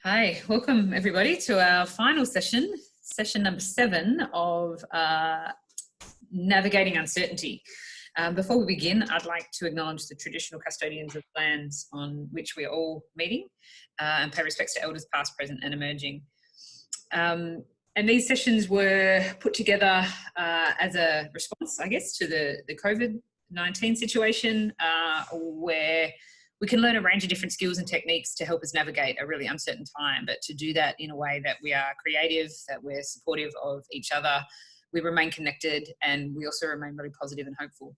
Hi, welcome everybody to our final session, session number 7 of Navigating Uncertainty. Before we begin, I'd like to acknowledge the traditional custodians of lands on which we are all meeting and pay respects to elders past, present and emerging. And these sessions were put together as a response, I guess, to the COVID-19 situation where we can learn a range of different skills and techniques to help us navigate a really uncertain time, but to do that in a way that we are creative, that we're supportive of each other, we remain connected, and we also remain really positive and hopeful.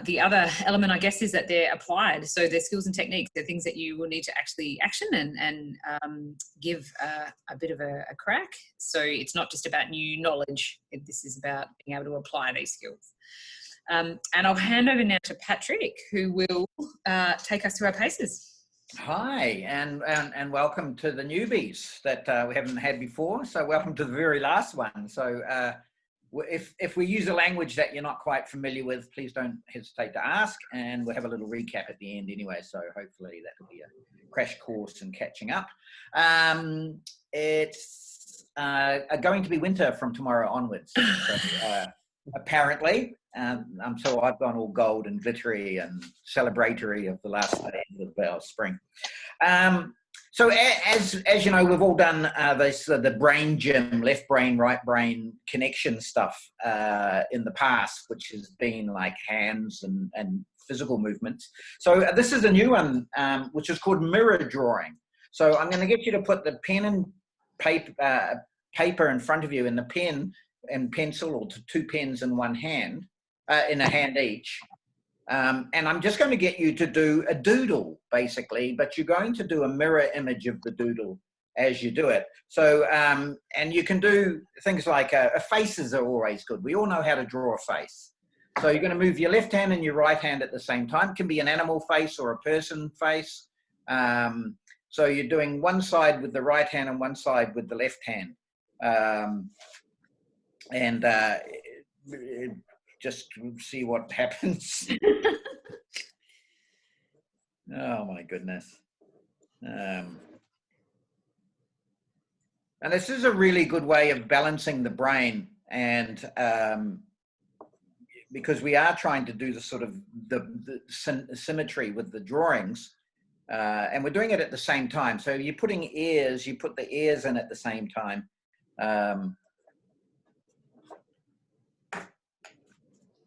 The other element, I guess, is that they're applied. So they're skills and techniques. They're things that you will need to actually action and give a bit of a crack. So it's not just about new knowledge. This is about being able to apply these skills. And I'll hand over now to Patrick, who will take us through our paces. Hi, and welcome to the newbies that we haven't had before. So welcome to the very last one. So if we use a language that you're not quite familiar with, please don't hesitate to ask, and we'll have a little recap at the end anyway. So hopefully that will be a crash course in catching up. It's going to be winter from tomorrow onwards. So, apparently, so I've gone all gold and glittery and celebratory of the last days of spring. So as you know, we've all done the brain gym, left brain, right brain connection stuff in the past, which has been like hands and physical movements. So this is a new one, which is called mirror drawing. So I'm going to get you to put the pen and paper in front of you, and the pen and pencil, or two pens in one hand, in a hand each. And I'm just going to get you to do a doodle, basically, but you're going to do a mirror image of the doodle as you do it. So, and you can do things like faces are always good. We all know how to draw a face. So you're going to move your left hand and your right hand at the same time. It can be an animal face or a person face. So you're doing one side with the right hand and one side with the left hand. And just see what happens. Oh my goodness. And this is a really good way of balancing the brain, and because we are trying to do the sort of the symmetry with the drawings, and we're doing it at the same time. So you're putting ears, you put the ears in at the same time.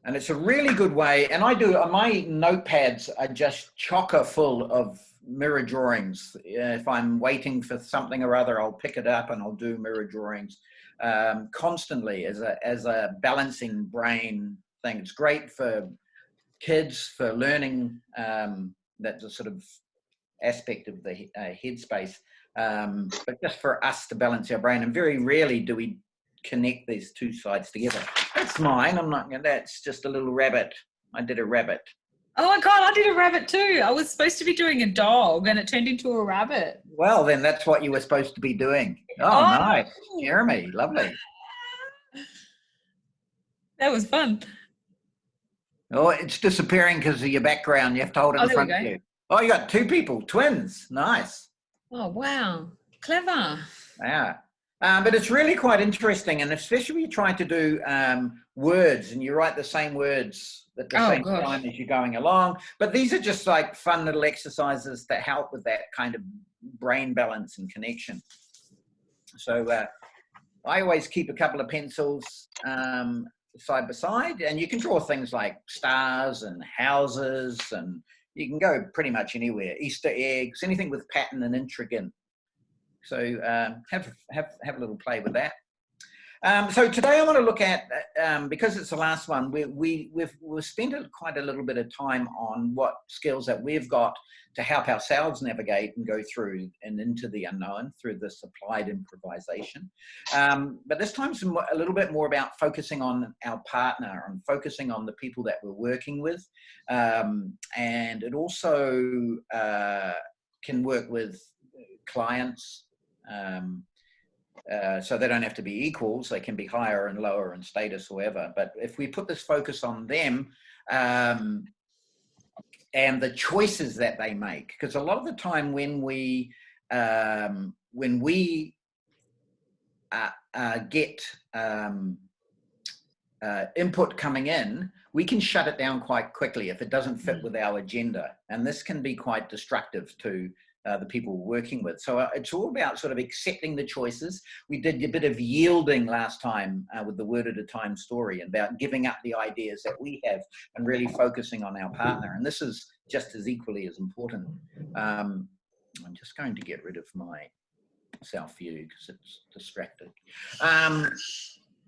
And it's a really good way, and I do, my notepads are just chocker full of mirror drawings. If I'm waiting for something or other, I'll pick it up and I'll do mirror drawings constantly as a balancing brain thing. It's great for kids, for learning, that's a sort of aspect of the headspace, but just for us to balance our brain. And very rarely do we connect these two sides together. That's mine. I'm not. That's just a little rabbit. I did a rabbit. Oh my God, I did a rabbit too. I was supposed to be doing a dog and it turned into a rabbit. Well, then that's what you were supposed to be doing. Oh, nice. Jeremy, lovely. That was fun. Oh, it's disappearing because of your background. You have to hold it in front of you. Oh, you got two people, twins. Nice. Oh, wow. Clever. Yeah. But it's really quite interesting, and especially when you're trying to do words and you write the same words at the same time as you're going along. But these are just like fun little exercises that help with that kind of brain balance and connection. So I always keep a couple of pencils side by side, and you can draw things like stars and houses, and you can go pretty much anywhere. Easter eggs, anything with pattern and intricate. So have a little play with that. So today I want to look at, because it's the last one, we've spent quite a little bit of time on what skills that we've got to help ourselves navigate and go through and into the unknown through this applied improvisation. But this time's a little bit more about focusing on our partner and focusing on the people that we're working with. And it also can work with clients. So they don't have to be equals, they can be higher and lower in status or whatever. But if we put this focus on them and the choices that they make, because a lot of the time when we when we get input coming in, we can shut it down quite quickly if it doesn't fit with our agenda. And this can be quite destructive to the people we're working with. So it's all about sort of accepting the choices. We did a bit of yielding last time with the word at a time story, about giving up the ideas that we have and really focusing on our partner. And this is just as equally as important. I'm just going to get rid of my self view because it's distracting.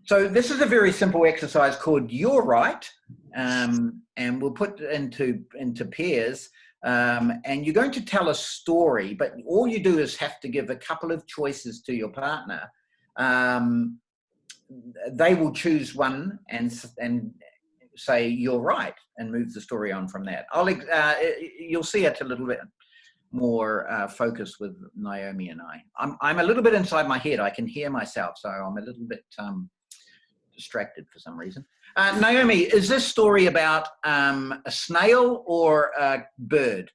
So this is a very simple exercise called You're Right, and we'll put it into pairs, and you're going to tell a story, but all you do is have to give a couple of choices to your partner. They will choose one and say you're right and move the story on from that. You'll see it a little bit more focused with Naomi and I. I'm a little bit inside my head. I can hear myself, so I'm a little bit distracted for some reason. Naomi, is this story about a snail or a bird?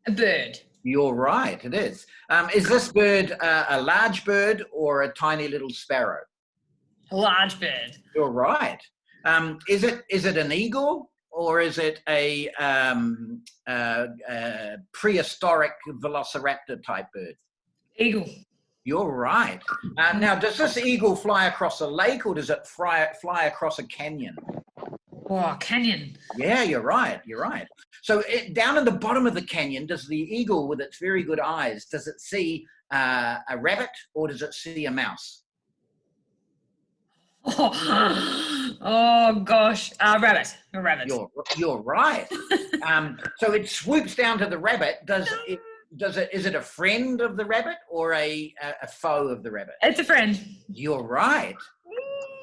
A bird. You're right, it is. Is this bird a large bird or a tiny little sparrow? A large bird. You're right. Is it an eagle or is it a prehistoric velociraptor type bird? Eagle. You're right. Now, does this eagle fly across a lake or does it fly across a canyon? Oh, canyon. Yeah, you're right. You're right. So down in the bottom of the canyon, does the eagle with its very good eyes, does it see a rabbit or does it see a mouse? Oh gosh, a rabbit. A rabbit. You're right. So it swoops down to the rabbit. Is it a friend of the rabbit or a foe of the rabbit? It's a friend. You're right.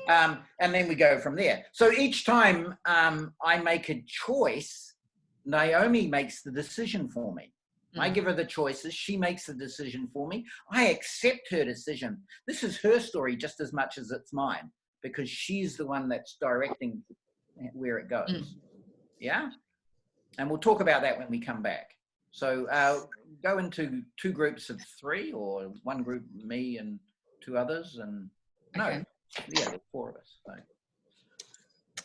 And then we go from there. So each time I make a choice, Naomi makes the decision for me. I give her the choices. She makes the decision for me. I accept her decision. This is her story just as much as it's mine because she's the one that's directing where it goes. Yeah? And we'll talk about that when we come back. So go into 2 groups of 3 or 1 group, me and 2 others. And no, yeah, there's 4 of us. So.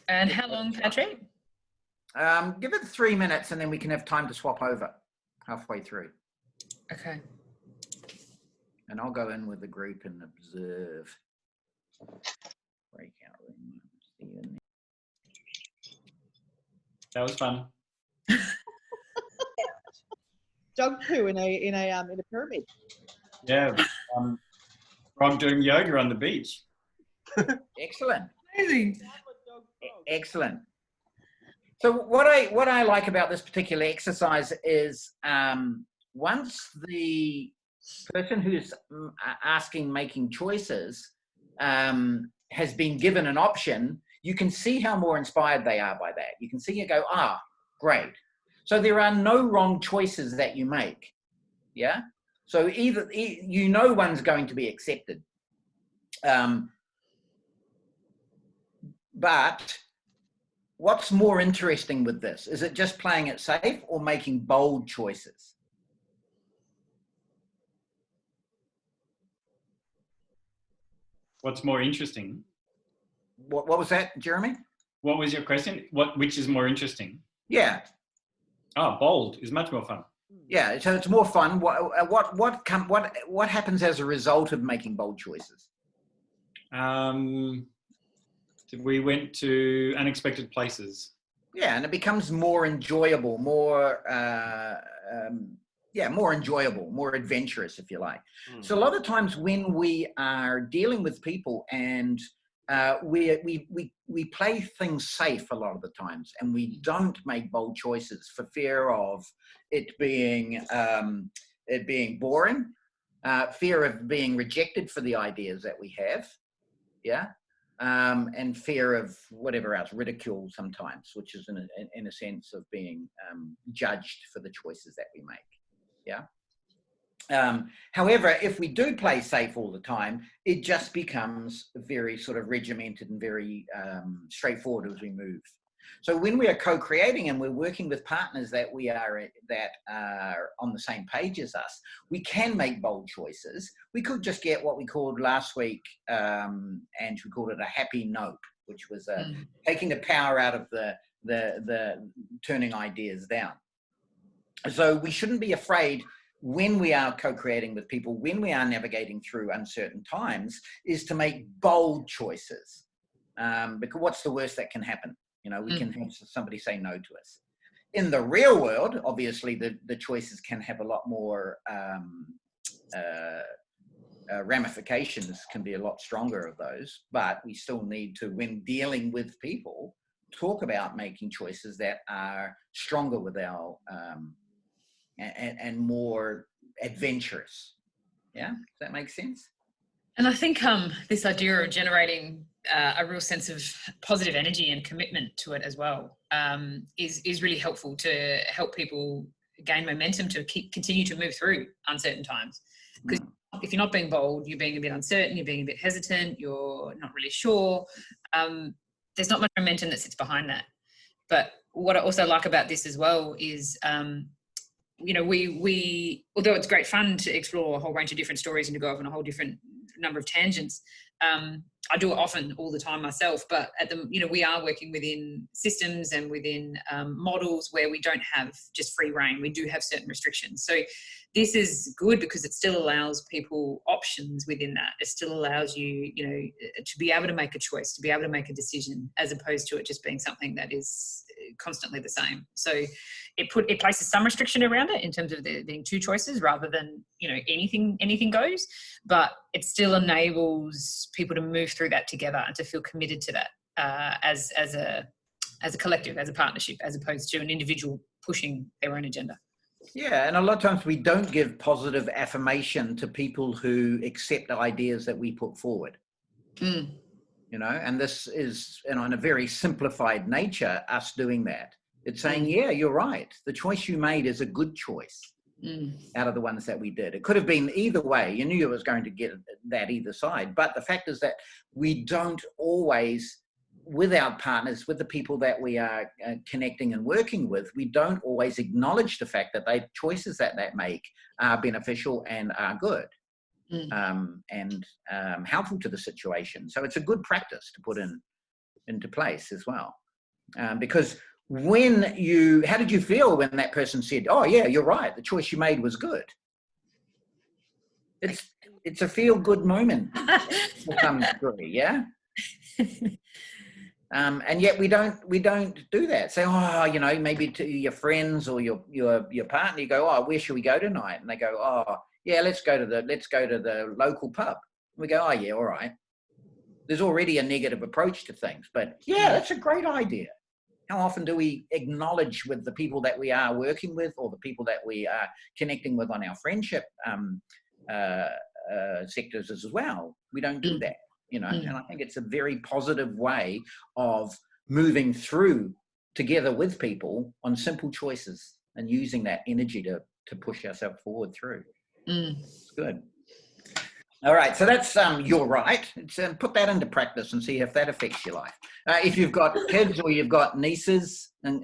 And how long, Patrick? Give it 3 minutes and then we can have time to swap over halfway through. Okay. And I'll go in with the group and observe. Breakout room. That was fun. Dog poo in a pyramid. Yeah. Frog doing yoga on the beach. Excellent. Amazing. Excellent. So what I like about this particular exercise is once the person who's making choices has been given an option, you can see how more inspired they are by that. You can see you go, great. So there are no wrong choices that you make. Yeah. So either one's going to be accepted. But what's more interesting with this? Is it just playing it safe or making bold choices? What's more interesting? What was that, Jeremy? What was your question? Which is more interesting? Yeah. Oh, bold is much more fun. Yeah, so it's more fun. What happens as a result of making bold choices? We went to unexpected places. Yeah, and it becomes more enjoyable, more enjoyable, more adventurous, if you like. So a lot of times when we are dealing with people and we play things safe a lot of the times, and we don't make bold choices for fear of it being boring, fear of being rejected for the ideas that we have, yeah, and fear of whatever else, ridicule sometimes, which is in a sense of being judged for the choices that we make, yeah. However, if we do play safe all the time, it just becomes very sort of regimented and very straightforward as we move. So when we are co-creating and we're working with partners that are on the same page as us, we can make bold choices. We could just get what we called last week, and we called it a happy note, which was taking the power out of the turning ideas down. So we shouldn't be afraid when we are co-creating with people, when we are navigating through uncertain times, is to make bold choices. Because what's the worst that can happen? You know, we can have somebody say no to us. In the real world, obviously, the choices can have a lot more ramifications, can be a lot stronger of those, but we still need to, when dealing with people, talk about making choices that are stronger with our and more adventurous. Yeah, does that make sense? And I think this idea of generating a real sense of positive energy and commitment to it as well is really helpful to help people gain momentum to continue to move through uncertain times. Because if you're not being bold, you're being a bit uncertain, you're being a bit hesitant, you're not really sure. There's not much momentum that sits behind that. But what I also like about this as well is, you know, we although it's great fun to explore a whole range of different stories and to go off on a whole different number of tangents, I do it often, all the time myself, but we are working within systems and within models where we don't have just free reign. We do have certain restrictions. So this is good because it still allows people options within that. It still allows you, to be able to make a choice, to be able to make a decision, as opposed to it just being something that is constantly the same. So it places some restriction around it in terms of there being two choices rather than, anything goes, but it still enables people to move through that together and to feel committed to that as a collective, as a partnership, as opposed to an individual pushing their own agenda. Yeah, and a lot of times we don't give positive affirmation to people who accept ideas that we put forward. And this is, in a very simplified nature, us doing that. It's saying, yeah, you're right. The choice you made is a good choice out of the ones that we did. It could have been either way. You knew it was going to get that either side. But the fact is that we don't always, with our partners, with the people that we are connecting and working with, we don't always acknowledge the fact that the choices that they make are beneficial and are good and helpful to the situation. So it's a good practice to put into place as well. Because how did you feel when that person said, oh yeah, you're right, the choice you made was good? It's a feel-good moment to some degree, yeah? And yet we don't do that. Say, maybe to your friends or your partner, you go, oh, where should we go tonight? And they go, oh, yeah, let's go to the local pub. And we go, oh yeah, all right. There's already a negative approach to things, but yeah, that's a great idea. How often do we acknowledge with the people that we are working with or the people that we are connecting with on our friendship sectors as well? We don't do that. And I think it's a very positive way of moving through together with people on simple choices and using that energy to push ourselves forward through. It's good. All right, so that's you're right. Put that into practice and see if that affects your life. If you've got kids or you've got nieces and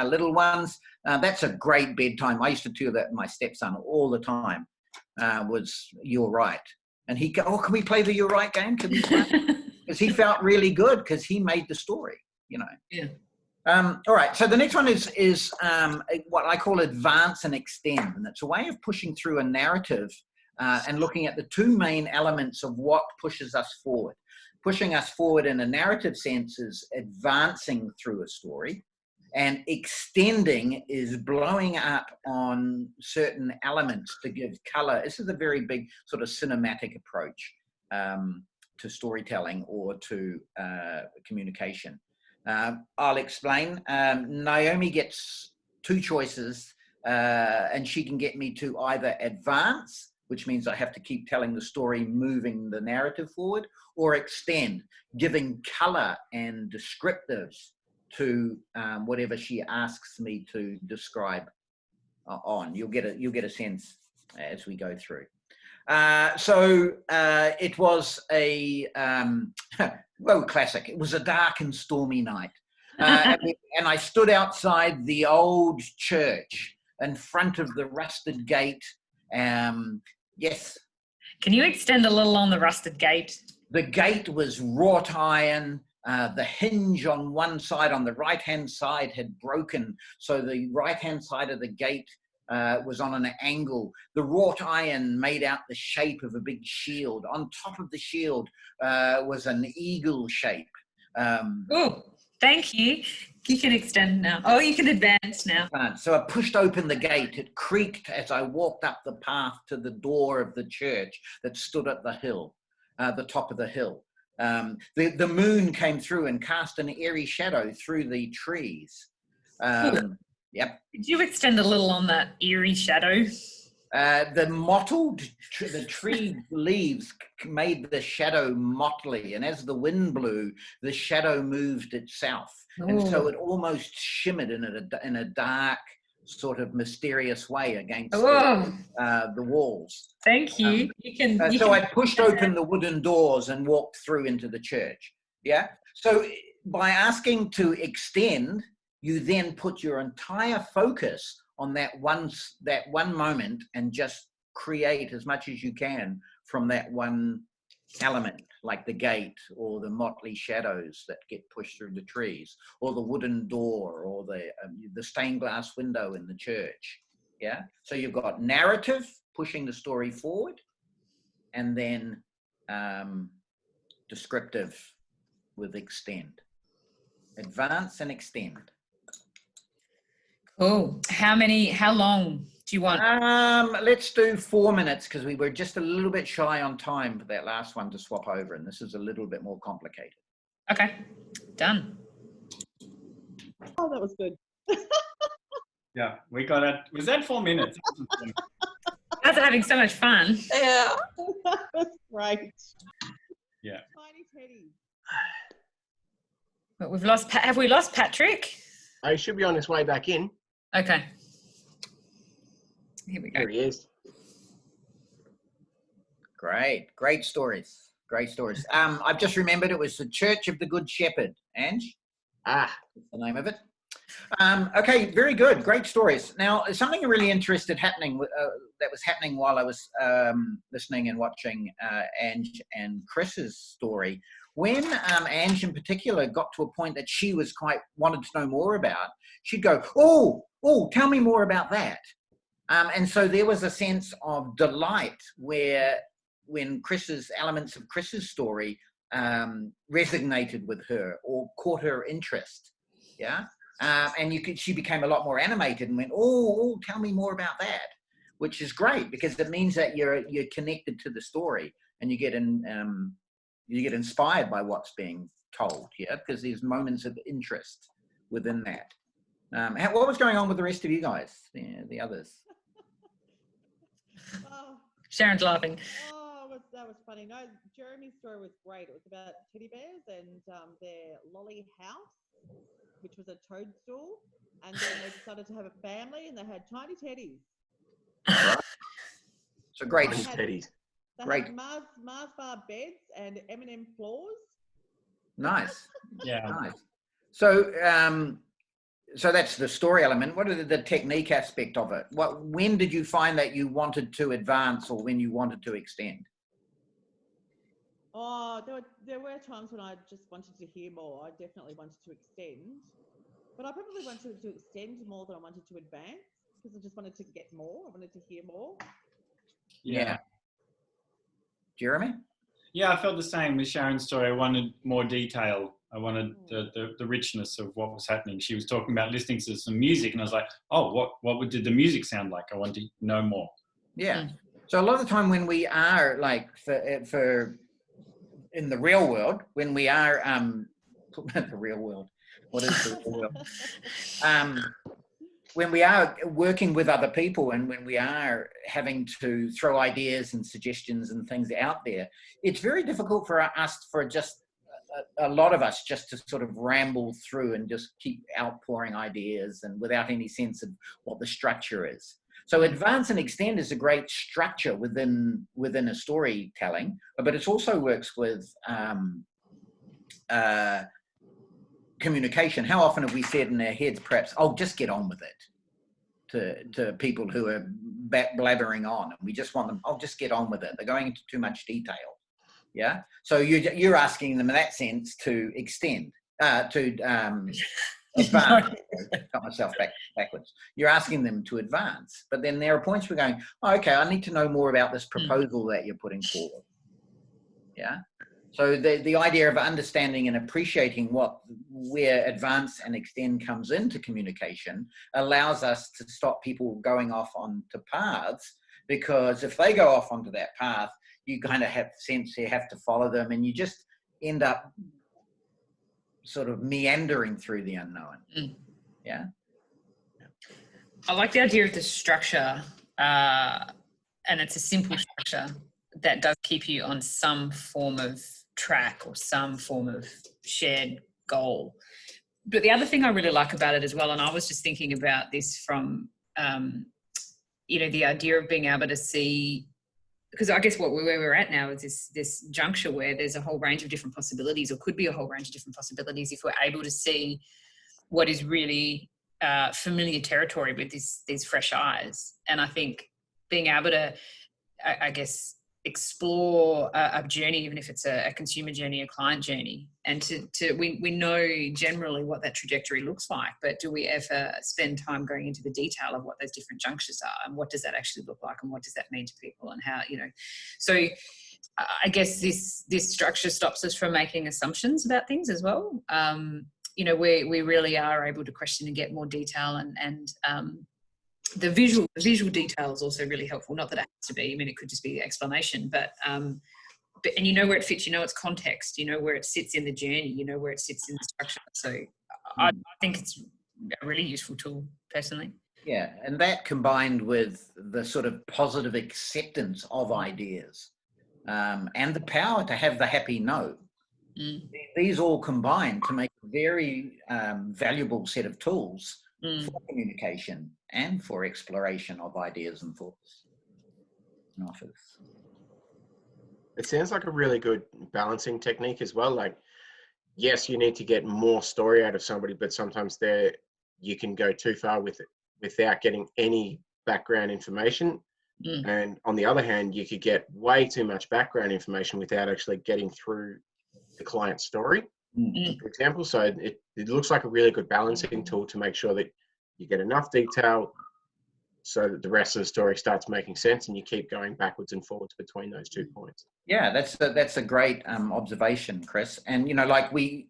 little ones, that's a great bedtime. I used to do that with my stepson all the time, was you're right. And he'd go, oh, can we play the you're right game? Because he felt really good because he made the story, Yeah. All right, so the next one is what I call advance and extend. And it's a way of pushing through a narrative and looking at the two main elements of what pushes us forward. Pushing us forward in a narrative sense is advancing through a story, and extending is blowing up on certain elements to give color. This is a very big sort of cinematic approach to storytelling or to communication. I'll explain. Naomi gets two choices, and she can get me to either advance, which means I have to keep telling the story, moving the narrative forward, or extend, giving color and descriptives to whatever she asks me to describe on. You'll get a sense as we go through. So it was a classic. It was a dark and stormy night. and I stood outside the old church in front of the rusted gate. Yes. Can you extend a little on the rusted gate? The gate was wrought iron. The hinge on one side, on the right-hand side, had broken. So the right-hand side of the gate was on an angle. The wrought iron made out the shape of a big shield. On top of the shield was an eagle shape. Oh, thank you. You can extend now. Oh, you can advance now. So I pushed open the gate. It creaked as I walked up the path to the door of the church that stood at the hill, the top of the hill. The moon came through and cast an eerie shadow through the trees. Yep. Could you extend a little on that eerie shadow? The mottled, the tree leaves made the shadow motley, and as the wind blew, the shadow moved itself. And so it almost shimmered in a dark, sort of mysterious way against the walls. Thank you. So I pushed open the wooden doors and walked through into the church. Yeah. So by asking to extend, you then put your entire focus on that one moment and just create as much as you can from that one element, like the gate or the motley shadows that get pushed through the trees, or the wooden door, or the stained glass window in the church. Yeah. So you've got narrative pushing the story forward, and then descriptive with extend. Advance and extend. Cool. How long do you want? Let's do 4 minutes, because we were just a little bit shy on time for that last one to swap over, and this is a little bit more complicated. Okay, done. Oh, that was good. Yeah, we got it. Was that 4 minutes? You guys are having so much fun. Yeah. That was great. Yeah. Tiny Teddy. But we've lost. Have we lost Patrick? He should be on his way back in. Okay. Here we go. There he is. Great stories. Great stories. I've just remembered it was the Church of the Good Shepherd, Ange. Ah. That's the name of it. Okay, very good. Great stories. Now, something really interesting that was happening while I was listening and watching Ange and Chris's story. When Ange in particular got to a point that she was wanted to know more about, she'd go, oh, tell me more about that. And so there was a sense of delight when elements of Chris's story resonated with her or caught her interest. Yeah. And she became a lot more animated and went, oh, tell me more about that, which is great, because it means that you're connected to the story and you get inspired by what's being told. Yeah, because there's moments of interest within that. What was going on with the rest of you guys, the others? Oh, Sharon's laughing. that was funny. No, Jeremy's story was great. It was about teddy bears and their lolly house, which was a toadstool, and then they decided to have a family, and they had tiny teddies. So great. Tiny teddies. They had Mars bar beds and M&M floors. Nice. Yeah. Nice. So that's the story element. What are the technique aspect of it? When did you find that you wanted to advance, or when you wanted to extend? Oh, there were times when I just wanted to hear more. I definitely wanted to extend, but I probably wanted to extend more than I wanted to advance, because I just wanted to get more. I wanted to hear more. Yeah. Jeremy? Yeah, I felt the same with Sharon's story. I wanted more detail. I wanted the richness of what was happening. She was talking about listening to some music, and I was like, oh, what did the music sound like? I want to know more. Yeah. So a lot of the time when we are for in the real world, when we are the real world, what is the real world? When we are working with other people, and when we are having to throw ideas and suggestions and things out there, it's very difficult for a lot of us just to sort of ramble through and just keep outpouring ideas and without any sense of what the structure is. So advance and extend is a great structure within a storytelling, but it also works with communication, how often have we said in our heads, perhaps, oh, just get on with it, to people who are blabbering on, and we just want them, oh, just get on with it. They're going into too much detail. Yeah. So you're asking them in that sense to extend, advance. Got myself backwards. You're asking them to advance, but then there are points we're going, oh, okay, I need to know more about this proposal that you're putting forward. Yeah. So the idea of understanding and appreciating where advance and extend comes into communication allows us to stop people going off onto paths, because if they go off onto that path, you kind of have sense you have to follow them, and you just end up sort of meandering through the unknown. Yeah. I like the idea of the structure, and it's a simple structure that does keep you on some form of track or some form of shared goal. But the other thing I really like about it as well, and I was just thinking about this from, the idea of being able to see, because I guess where we're at now is this juncture where there's a whole range of different possibilities, or could be a whole range of different possibilities, if we're able to see what is really familiar territory with these fresh eyes. And I think being able to, I guess, explore a journey, even if it's a consumer journey, a client journey, and we know generally what that trajectory looks like, but do we ever spend time going into the detail of what those different junctures are, and what does that actually look like, and what does that mean to people, and how, so I guess this structure stops us from making assumptions about things as well. We really are able to question and get more detail, and the visual detail is also really helpful. Not that it has to be. I mean, it could just be the explanation, but and you know where it fits. You know its context. You know where it sits in the journey. You know where it sits in the structure. So I think it's a really useful tool, personally. Yeah, and that combined with the sort of positive acceptance of ideas, and the power to have the happy no. These all combine to make a very valuable set of tools for communication and for exploration of ideas and thoughts and offers. It sounds like a really good balancing technique as well. Like, yes, you need to get more story out of somebody, but sometimes you can go too far with it without getting any background information. And on the other hand, you could get way too much background information without actually getting through the client's story, for example. So it looks like a really good balancing tool to make sure that you get enough detail so that the rest of the story starts making sense, and you keep going backwards and forwards between those 2 points. Yeah, that's a great observation, Chris. And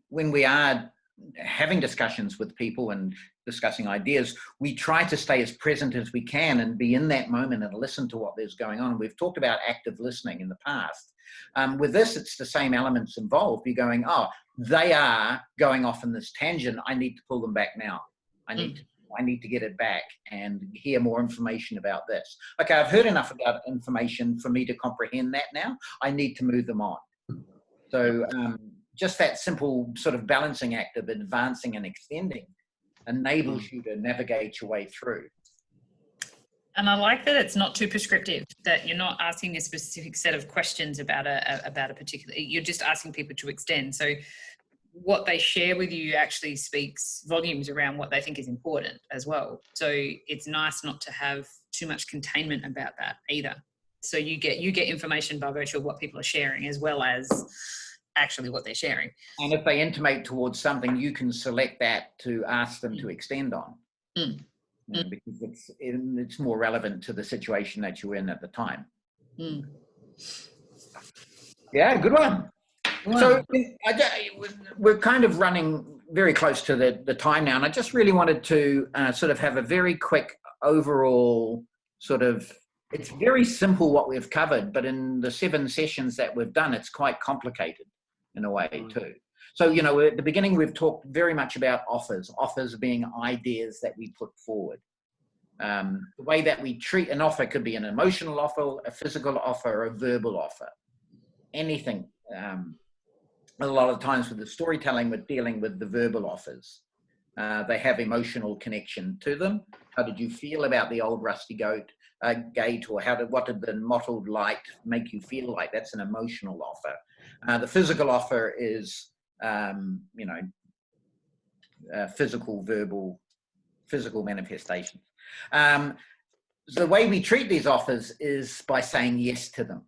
when we are having discussions with people and discussing ideas, we try to stay as present as we can and be in that moment and listen to what there's going on. We've talked about active listening in the past. With this, it's the same elements involved. You're going, oh, they are going off in this tangent. I need to pull them back now. I need to get it back and hear more information about this. Okay, I've heard enough about information for me to comprehend that now. I need to move them on. So just that simple sort of balancing act of advancing and extending enables you to navigate your way through. And I like that it's not too prescriptive, that you're not asking a specific set of questions about a particular, you're just asking people to extend. So what they share with you actually speaks volumes around what they think is important as well. So it's nice not to have too much containment about that either. So you get information by virtue of what people are sharing, as well as actually what they're sharing. And if they intimate towards something, you can select that to ask them to extend on. Because it's more relevant to the situation that you're in at the time. Yeah, good one. Wow. So we're kind of running very close to the time now, and I just really wanted to sort of have a very quick overall sort of, it's very simple what we've covered, but in the 7 sessions that we've done, it's quite complicated in a way too. So, at the beginning, we've talked very much about offers being ideas that we put forward. The way that we treat an offer could be an emotional offer, a physical offer, or a verbal offer, anything. A lot of times with the storytelling, we're dealing with the verbal offers. They have emotional connection to them. How did you feel about the old rusty gate, or what did the mottled light make you feel like? That's an emotional offer. The physical offer is, physical manifestations. The way we treat these offers is by saying yes to them.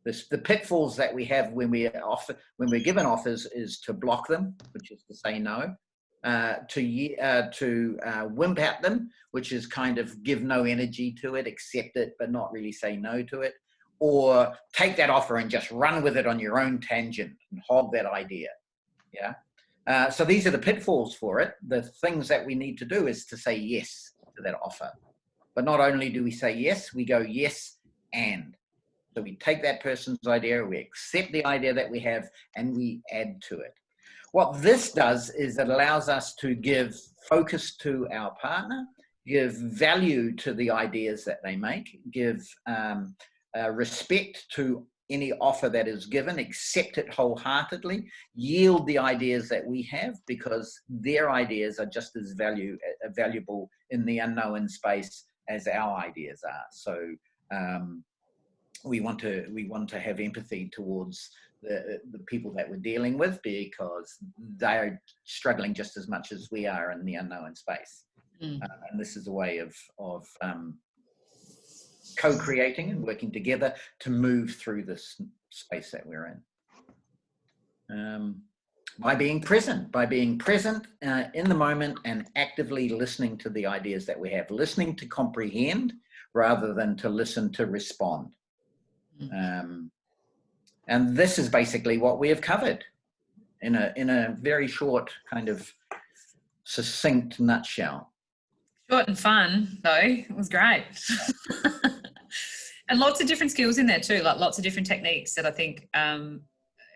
The pitfalls that we have when we're given offers is to block them, which is to say no, to wimp at them, which is kind of give no energy to it, accept it, but not really say no to it, or take that offer and just run with it on your own tangent and hog that idea. Yeah. So these are the pitfalls for it. The things that we need to do is to say yes to that offer. But not only do we say yes, we go yes and. So we take that person's idea, we accept the idea that we have, and we add to it. What this does is it allows us to give focus to our partner, give value to the ideas that they make, give respect to any offer that is given, accept it wholeheartedly, yield the ideas that we have, because their ideas are just as valuable in the unknown space as our ideas are. So we want to have empathy towards the people that we're dealing with, because they are struggling just as much as we are in the unknown space. And this is a way of co-creating and working together to move through this space that we're in. By being present in the moment and actively listening to the ideas that we have, listening to comprehend rather than to listen to respond. And this is basically what we have covered in a very short, kind of succinct nutshell. Short and fun, though. It was great. And lots of different skills in there too, like lots of different techniques that I think,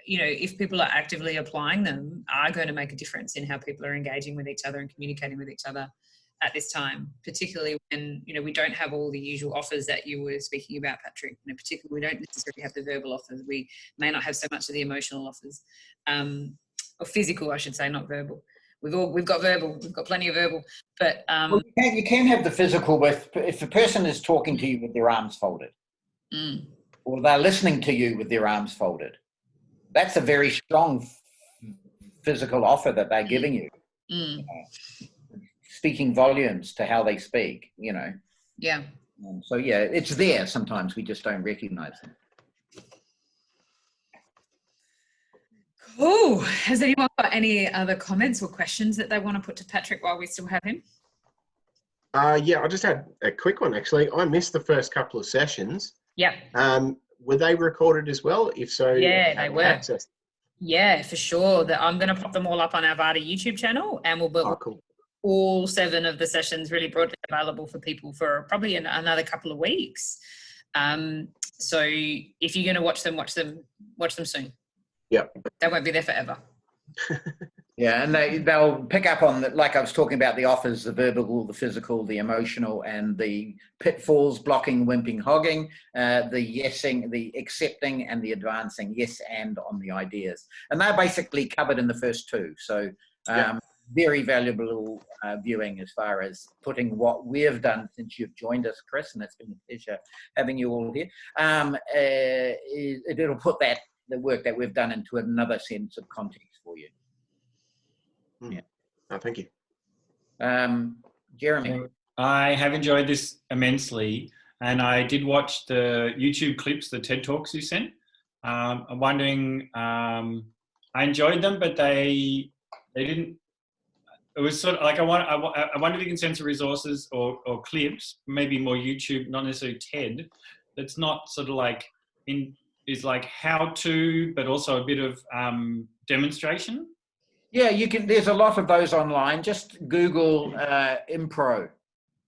if people are actively applying them, are going to make a difference in how people are engaging with each other and communicating with each other at this time, particularly when, we don't have all the usual offers that you were speaking about, Patrick. Particularly, we don't necessarily have the verbal offers. We may not have so much of the emotional offers, or physical, I should say, not verbal. We've got verbal, we've got plenty of verbal, but well, you can have the physical if a person is talking to you with their arms folded, or they're listening to you with their arms folded. That's a very strong physical offer that they're giving you. Speaking volumes to how they speak, Yeah. So yeah, it's there. Sometimes we just don't recognize them. Cool. Has anyone got any other comments or questions that they want to put to Patrick while we still have him? Yeah, I just had a quick one, actually. I missed the first couple of sessions. Yeah. Were they recorded as well? If so, yeah, they were. Access? Yeah, for sure. I'm going to pop them all up on our VADA YouTube channel, and we'll build all 7 of the sessions really broadly available for people for probably another couple of weeks. So if you're going to watch them soon. Yeah. They won't be there forever. Yeah, and they'll pick up on like I was talking about, the offers, the verbal, the physical, the emotional, and the pitfalls, blocking, wimping, hogging, the yesing, the accepting, and the advancing, yes and on the ideas. And they're basically covered in the first 2. So very valuable viewing as far as putting what we've done since you've joined us, Chris, and it's been a pleasure having you all here. It'll put the work that we've done into another sense of context for you. Yeah. Oh, thank you. Jeremy. I have enjoyed this immensely, and I did watch the YouTube clips, the TED Talks you sent. I'm wondering, I enjoyed them, but they didn't. It was sort of like I wonder if you can send some resources or clips, maybe more YouTube, not necessarily TED. That's not sort of like is like how to, but also a bit of demonstration. Yeah, you can. There's a lot of those online. Just Google impro.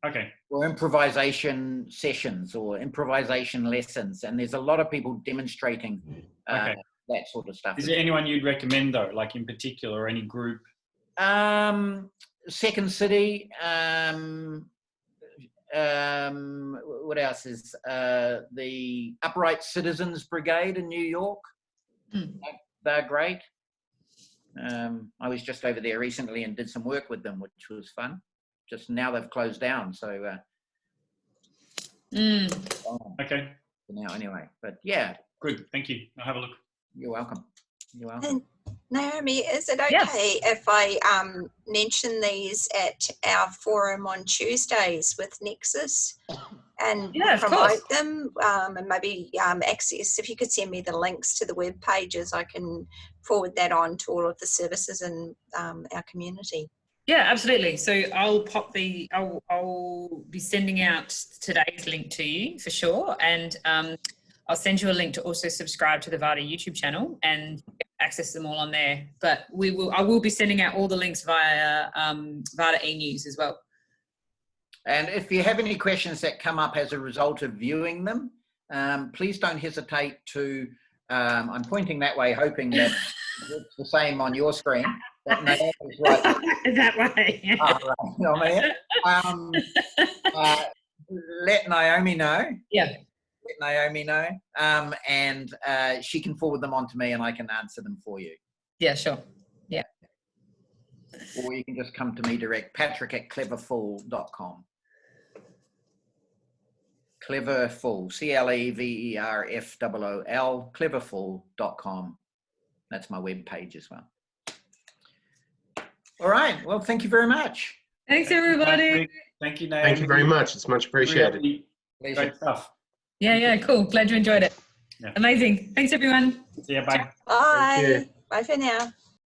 Okay. Or improvisation sessions or improvisation lessons, and there's a lot of people demonstrating that sort of stuff. Is there anyone you'd recommend though, like in particular, or any group? Second City. What else is the Upright Citizens Brigade in New York? They're great. I was just over there recently and did some work with them, which was fun. Just now they've closed down, so okay. For now anyway. But yeah. Good, thank you. I'll have a look. You're welcome. You're welcome. Naomi, is it okay Yes. if I mention these at our forum on Tuesdays with Nexus and Yeah, of course. promote them, and maybe access, if you could send me the links to the web pages, I can forward that on to all of the services in our community. Yeah, absolutely. So I'll I'll be sending out today's link to you for sure. And I'll send you a link to also subscribe to the VADA YouTube channel and access them all on there. But I will be sending out all the links via VADA e-news as well. And if you have any questions that come up as a result of viewing them, please don't hesitate to, I'm pointing that way, hoping that it's the same on your screen. That Naomi's right. That way. Let Naomi know. Yeah. Let Naomi know. And she can forward them on to me and I can answer them for you. Yeah, sure. Yeah. Or you can just come to me direct, patrick@cleverfool.com. Cleverfool, CLEVERFOOL, cleverfool.com. That's my web page as well. All right. Well, thank you very much. Thanks, everybody. Thank you, Naomi. Thank you very much. It's much appreciated. Really great stuff. Yeah, cool. Glad you enjoyed it. Yeah. Amazing. Thanks, everyone. See ya. Bye. Bye. Bye for now.